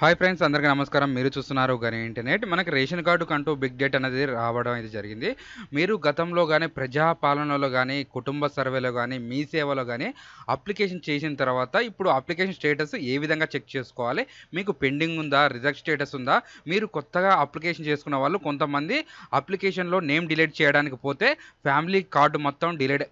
Hi friends, అందరికీ నమస్కారం. మీరు చూస్తున్నారు గని ఇంటర్నెట్. మనకి రేషన్ కార్డు కంటూ బిగ్ డేట్ అనేది రావడం అయితే జరిగింది. మీరు గతంలో గానీ, ప్రజా పాలనలో గానీ, కుటుంబ సర్వేలో గానీ, మీ సేవలో గానీ అప్లికేషన్ చేసిన తర్వాత ఇప్పుడు అప్లికేషన్ స్టేటస్ ఏ విధంగా చెక్ చేసుకోవాలి? మీకు పెండింగ్ ఉందా? రిజెక్ట్ స్టేటస్ ఉందా? మీరు కొత్తగా అప్లికేషన్ చేసుకున్న వాళ్ళు కొంతమంది అప్లికేషన్‌లో నేమ్ డిలీట్ చేయడానికి పోతే ఫ్యామిలీ కార్డ్ మొత్తం డిలీట్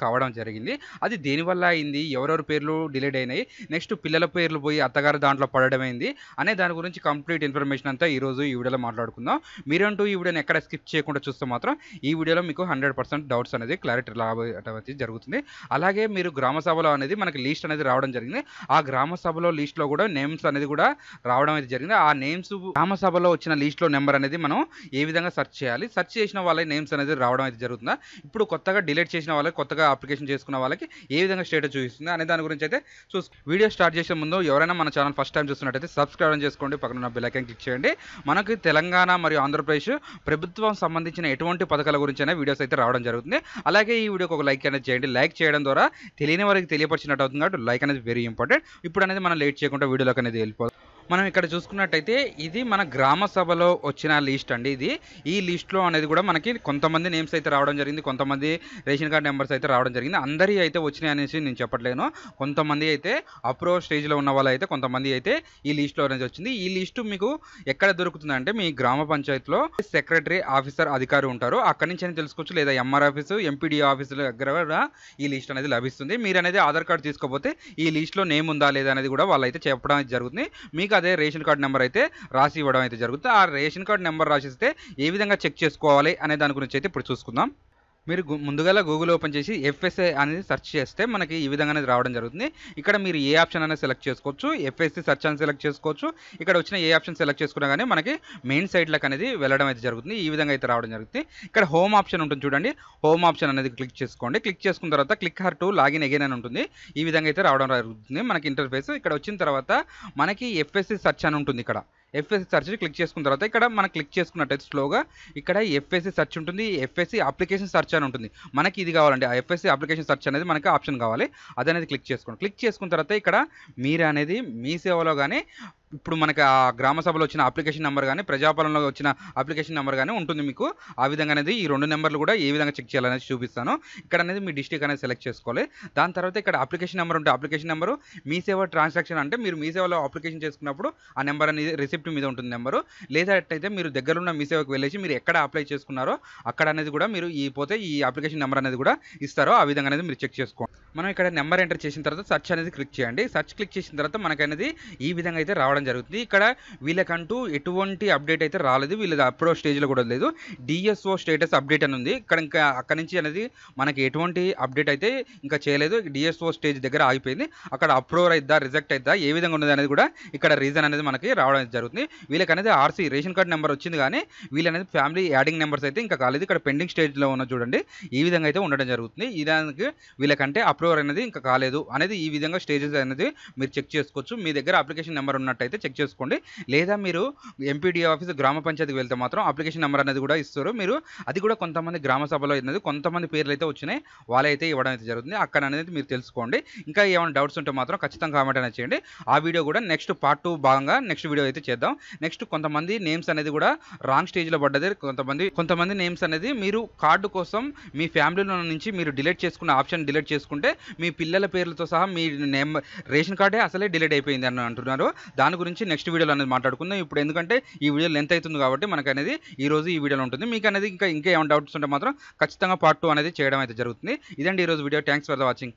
కావడం జరిగింది. అది దేనివల్ల అయింది? ఎవరెవరి పేర్లు డిలీట్ అయినాయి? నెక్స్ట్ పిల్లల పేర్లు పోయి అత్తగారి దాంట్లో పడడమైంది అనే దాని గురించి కంప్లీట్ ఇన్ఫర్మేషన్ అంతా ఈరోజు ఈ వీడియోలో మాట్లాడుకుందాం. మీరంటూ ఈ వీడియోని ఎక్కడ స్కిప్ చేయకుండా చూస్తే మాత్రం ఈ వీడియోలో మీకు 100% డౌట్స్ అనేది క్లారిటీ రావడం జరుగుతుంది. అలాగే మీరు గ్రామ సభలో అనేది మనకి లిస్ట్ అనేది రావడం జరిగింది. ఆ గ్రామ సభలో లిస్ట్‌లో కూడా నేమ్స్ అనేది కూడా రావడం అయితే జరిగింది. ఆ నేమ్స్ గ్రామ సభలో వచ్చిన లిస్ట్‌లో నెంబర్ అనేది మనం ఏ విధంగా సెర్చ్ చేయాలి? సెర్చ్ చేసిన వాళ్ళ నేమ్స్ అనేది రావడం అయితే జరుగుతుందా? ఇప్పుడు కొత్తగా డిలీట్ చేసిన వాళ్ళకి, కొత్తగా అప్లికేషన్ చేసుకున్న వాళ్ళకి ఏ విధంగా స్టేటస్ చూపిస్తుంది అనే దాని గురించి అయితే వీడియో స్టార్ట్ చేసే ముందు ఎవరైనా మన ఛానల్ ఫస్ట్ టైం చూస్తున్నట్టయితే సబ్స్క్రైబ్ చేసుకోండి, పక్కన ఉన్న బెల్ ఐకాన్ క్లిక్ చేయండి. మనకి తెలంగాణ మరియు ఆంధ్రప్రదేశ్ ప్రభుత్వం సంబంధించిన ఎటువంటి పథకాల గురించైనా వీడియోస్ అయితే రావడం జరుగుతుంది. అలాగే ఈ వీడియోకి ఒక లైక్ అనేది చేయండి. లైక్ చేయడం ద్వారా తెలియని వారికి తెలియపరిచినట్టు అవుతుంది కాబట్టి లైక్ అనేది వెరీ ఇంపార్టెంట్. ఇప్పుడు అనేది మనం లేట్ చేయకుండా వీడియోలోకి అనేది వెళ్ళిపోదాం. మనం ఇక్కడ చూసుకున్నట్టయితే ఇది మన గ్రామ సభలో వచ్చిన లిస్ట్ అండి. ఈ లిస్ట్లో అనేది కూడా మనకి కొంతమంది నేమ్స్ అయితే రావడం జరిగింది, కొంతమంది రేషన్ కార్డ్ నెంబర్స్ అయితే రావడం జరిగింది. అందరి అయితే వచ్చినాయి అనేసి నేను చెప్పట్లేను. కొంతమంది అయితే అప్రూవ్ స్టేజ్లో ఉన్న వాళ్ళు అయితే కొంతమంది అయితే ఈ లిస్ట్లో అనేది వచ్చింది. ఈ లిస్టు మీకు ఎక్కడ దొరుకుతుందంటే మీ గ్రామ పంచాయతీలో సెక్రటరీ ఆఫీసర్ అధికారి ఉంటారు, అక్కడి నుంచి అని తెలుసుకోవచ్చు. లేదా ఎంఆర్ ఆఫీసు, ఎంపీడీఓ ఆఫీసుల దగ్గర కూడా ఈ లిస్ట్ అనేది లభిస్తుంది. మీరు అనేది ఆధార్ కార్డు తీసుకోకపోతే ఈ లిస్ట్లో నేమ్ ఉందా లేదా అనేది కూడా వాళ్ళు అయితే చెప్పడం జరుగుతుంది. మీకు అదే రేషన్ కార్డ్ నెంబర్ అయితే రాసి ఇవ్వడం అయితే జరుగుతుంది. ఆ రేషన్ కార్డ్ నెంబర్ రాసిస్తే ఏ విధంగా చెక్ చేసుకోవాలి అనే దాని గురించి అయితే ఇప్పుడు చూసుకుందాం. మీరు ముందుగా గూగుల్ ఓపెన్ చేసి ఎఫ్ఎస్ఏ అనేది సెర్చ్ చేస్తే మనకి ఈ విధంగా అనేది రావడం జరుగుతుంది. ఇక్కడ మీరు ఏ ఆప్షన్ అనేది సెలెక్ట్ చేసుకోవచ్చు. ఎఫ్ఎస్సి సెర్చ్ అని సెలెక్ట్ చేసుకోవచ్చు. ఇక్కడ వచ్చిన ఏ ఆప్షన్ సెలెక్ట్ చేసుకున్నా కానీ మనకి మెయిన్ సైట్లకు అనేది వెళ్ళడం అయితే జరుగుతుంది. ఈ విధంగా అయితే రావడం జరుగుతుంది. ఇక్కడ హోమ్ ఆప్షన్ ఉంటుంది చూడండి. హోమ్ ఆప్షన్ అనేది క్లిక్ చేసుకోండి. క్లిక్ చేసుకున్న తర్వాత click her to login again అని ఉంటుంది. ఈ విధంగా అయితే రావడం జరుగుతుంది మనకి ఇంటర్ఫేస్. ఇక్కడ వచ్చిన తర్వాత మనకి ఎఫ్ఎస్సి సెర్చ్ అని ఉంటుంది. ఇక్కడ ఎఫ్ఎస్సి సెర్చ్ క్లిక్ చేసుకున్న తర్వాత ఇక్కడ మనం క్లిక్ చేసుకున్నట్టయితే స్లోగా ఇక్కడ ఎఫ్ఎస్సి సెర్చ్ ఉంటుంది, ఎఫ్ఎస్సి అప్లికేషన్ సెర్చ్ అని ఉంటుంది. మనకి ఇది కావాలండి, ఆ ఎఫ్ఎస్సి అప్లికేషన్ సెర్చ్ అనేది మనకి ఆప్షన్ కావాలి. అదనేది క్లిక్ చేసుకోండి. క్లిక్ చేసుకున్న తర్వాత ఇక్కడ మీరు అనేది మీ సేవలో కానీ ఇప్పుడు మనకి ఆ గ్రామ సభలో వచ్చిన అప్లికేషన్ నెంబర్ కానీ, ప్రజాపాలనలో వచ్చిన అప్లికేషన్ నెంబర్ కానీ ఉంటుంది మీకు. ఆ విధంగా అనేది ఈ రెండు నెంబర్లు కూడా ఏ విధంగా చెక్ చేయాలనేది చూపిస్తాను. ఇక్కడ అనేది మీ డిస్ట్రిక్ట్ అనేది సెలెక్ట్ చేసుకోవాలి. దాని తర్వాత ఇక్కడ అప్లికేషన్ నెంబర్ ఉంటే అప్లికేషన్ నెంబరు, మీ సేవ ట్రాన్సాక్షన్ అంటే మీరు మీ సేవలో అప్లికేషన్ చేసుకున్నప్పుడు ఆ నెంబర్ అనేది రిసిప్ట్ మీద ఉంటుంది నెంబరు. లేదట్టయితే మీరు దగ్గరున్న మీ సేవకు వెళ్ళేసి మీరు ఎక్కడ అప్లై చేసుకున్నారో అక్కడ అనేది కూడా మీరు పోతే ఈ అప్లికేషన్ నెంబర్ అనేది కూడా ఇస్తారో ఆ విధంగా అనేది మీరు చెక్ చేసుకోండి. మనం ఇక్కడ నెంబర్ ఎంటర్ చేసిన తర్వాత సెర్చ్ అనేది క్లిక్ చేయండి. సెర్చ్ క్లిక్ చేసిన తర్వాత మనకనేది ఈ విధంగా అయితే రావడం జరుగుతుంది. ఇక్కడ వీళ్ళకంటూ ఎటువంటి అప్డేట్ అయితే రాలేదు, వీళ్ళది అప్రూవ్ స్టేజ్లో కూడా లేదు. డిఎస్ఓ స్టేటస్ అప్డేట్ అని ఉంది. ఇక్కడ ఇంకా అక్కడ నుంచి అనేది మనకి ఎటువంటి అప్డేట్ అయితే ఇంకా చేయలేదు. డిఎస్ఓ స్టేజ్ దగ్గర ఆగిపోయింది. అక్కడ అప్రూవ్ అయిద్దా, రిజెక్ట్ అయిద్దా, ఏ విధంగా ఉన్నది అనేది కూడా ఇక్కడ రీజన్ అనేది మనకి రావడం జరుగుతుంది. వీళ్ళకి అనేది ఆర్సీ రేషన్ కార్డ్ నెంబర్ వచ్చింది కానీ వీళ్ళనేది ఫ్యామిలీ యాడింగ్ నెంబర్స్ అయితే ఇంకా కాలేదు. ఇక్కడ పెండింగ్ స్టేజ్లో ఉన్న చూడండి, ఈ విధంగా అయితే ఉండడం జరుగుతుంది. దానికి వీళ్ళకంటే అప్రూవర్ అనేది ఇంకా కాలేదు అనేది ఈ విధంగా స్టేజెస్ అనేది మీరు చెక్ చేసుకోవచ్చు. మీ దగ్గర అప్లికేషన్ నెంబర్ ఉన్నట్టయితే చెక్ చేసుకోండి. లేదా మీరు ఎంపీడీఓ ఆఫీస్, గ్రామ పంచాయతీకి వెళ్తే మాత్రం అప్లికేషన్ నెంబర్ అనేది కూడా ఇస్తారు. మీరు అది కూడా కొంతమంది గ్రామ సభలో అనేది కొంతమంది పేర్లు అయితే వచ్చినాయి, వాళ్ళైతే ఇవ్వడం అయితే జరుగుతుంది. అక్కడ అనేది మీరు తెలుసుకోండి. ఇంకా ఏమైనా డౌట్స్ ఉంటే మాత్రం ఖచ్చితంగా కామెంట్ అనేది చేయండి. ఆ వీడియో కూడా నెక్స్ట్ పార్ట్ 2 భాగంగా నెక్స్ట్ వీడియో అయితే చేద్దాం. నెక్స్ట్ కొంతమంది నేమ్స్ అనేది కూడా రాంగ్ స్టేజ్లో పడ్డది. కొంతమంది నేమ్స్ అనేది మీరు కార్డు కోసం మీ ఫ్యామిలీలో నుంచి మీరు డిలీట్ చేసుకున్న ఆప్షన్ డిలీట్ చేసుకుంటే మీ పిల్లల పేర్లతో సహా మీ రేషన్ కార్డే అసలే డిలీట్ అయిపోయింది అని అంటున్నారు. దాని గురించి నెక్స్ట్ వీడియోలో అనేది మాట్లాడుకుందాం. ఇప్పుడు ఎందుకంటే ఈ వీడియో లెంత్ అవుతుంది కాబట్టి మనకు అనేది ఈ రోజు ఈ వీడియోలో ఉంటుంది. మీకు అనేది ఇంకా ఏమైనా డౌట్స్ ఉంటే మాత్రం ఖచ్చితంగా పార్ట్ 2 అనేది చేయడం అయితే జరుగుతుంది. ఇదండి ఈరోజు video. Thanks for the watching.